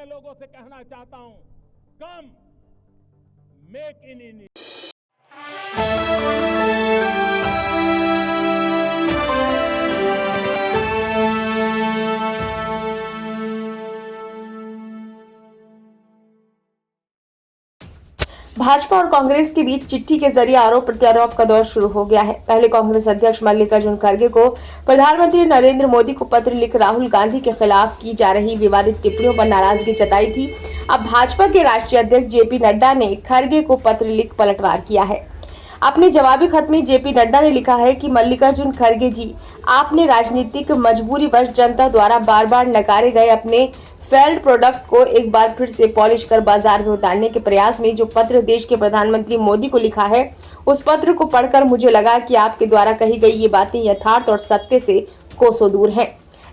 लोगों से कहना चाहता हूं, कम मेक इन इंडिया। भाजपा और कांग्रेस के बीच चिट्ठी के जरिए आरोप प्रत्यारोप का दौर शुरू हो गया है। पहले कांग्रेस अध्यक्ष मल्लिकार्जुन खड़गे को प्रधानमंत्री नरेंद्र मोदी को पत्र लिख राहुल गांधी के खिलाफ की जा रही विवादित टिप्पणियों पर नाराजगी जताई थी। अब भाजपा के राष्ट्रीय अध्यक्ष जेपी नड्डा ने खड़गे को पत्र लिख पलटवार किया है। अपने जवाबी खत में जेपी नड्डा ने लिखा है कि मल्लिकार्जुन खड़गे जी, आपने राजनीतिक मजबूरीवश जनता द्वारा बार बार नकारे गए अपने फेल्ड प्रोडक्ट को एक बार फिर से पॉलिश कर बाजार में उतारने के प्रयास में जो पत्र देश के प्रधानमंत्री मोदी को लिखा है, उस पत्र को पढ़कर मुझे लगा कि आपके द्वारा कही गई ये बातें यथार्थ और सत्य से कोसों दूर हैं।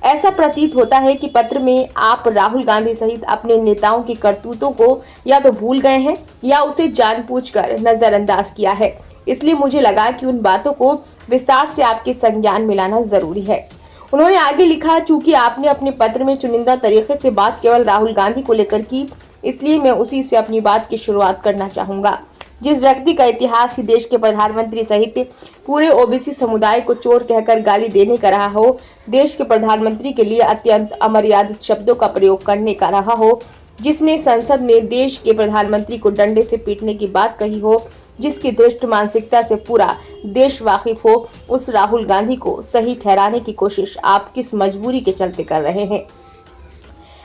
ऐसा प्रतीत होता है कि पत्र में आप राहुल गांधी सहित अपने नेताओं की करतूतों को या तो भूल गए हैं या उसे जानबूझकर नजरअंदाज किया है। इसलिए मुझे लगा कि उन बातों को विस्तार से आपके संज्ञान में लाना जरूरी है। उन्होंने आगे लिखा, चूंकि आपने अपने पत्र में चुनिंदा तरीके से बात केवल राहुल गांधी को लेकर की, इसलिए मैं उसी से अपनी बात की शुरुआत करना चाहूंगा। जिस व्यक्ति का इतिहास ही देश के प्रधानमंत्री सहित पूरे ओबीसी समुदाय को चोर कहकर गाली देने का रहा हो, देश के प्रधानमंत्री के लिए अत्यंत अमर्यादित शब्दों का प्रयोग करने का रहा हो, जिसने संसद में देश के प्रधानमंत्री को डंडे से पीटने की बात कही हो, जिसकी दुष्ट मानसिकता से पूरा देश वाकिफ हो, उस राहुल गांधी को सही ठहराने की कोशिश आप किस मजबूरी के चलते कर रहे हैं।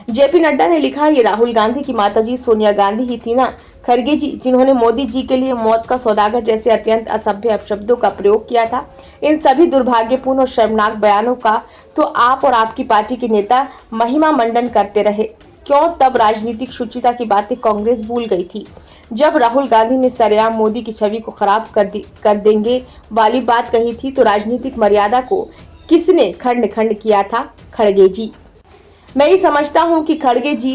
जेपी नड्डा ने लिखा, ये राहुल गांधी की माताजी सोनिया गांधी ही थी ना, खड़गे जी, जिन्होंने मोदी जी के लिए मौत का सौदागर जैसे अत्यंत असभ्य अपशब्दों का प्रयोग किया था। इन सभी दुर्भाग्यपूर्ण और शर्मनाक बयानों का तो आप और आपकी पार्टी के नेता महिमा मंडन करते रहे। क्यों? तब राजनीतिक शुचिता की बातें कांग्रेस भूल गई थी। जब राहुल गांधी ने सरेआम मोदी की छवि को खराब कर देंगे वाली बात कही थी, तो राजनीतिक मर्यादा को किसने खंड खंड किया था? खड़गे जी। मैं ये समझता हूँ कि खड़गे जी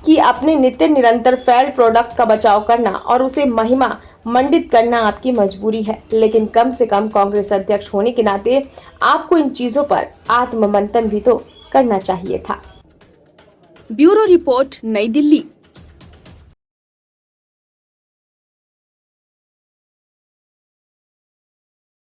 की अपने नित्य निरंतर फेल्ड प्रोडक्ट का बचाव करना और उसे महिमा मंडित करना आपकी मजबूरी है, लेकिन कम से कम कांग्रेस अध्यक्ष होने के नाते आपको इन चीजों पर आत्ममंथन भी तो करना चाहिए था। ब्यूरो रिपोर्ट, नई दिल्ली।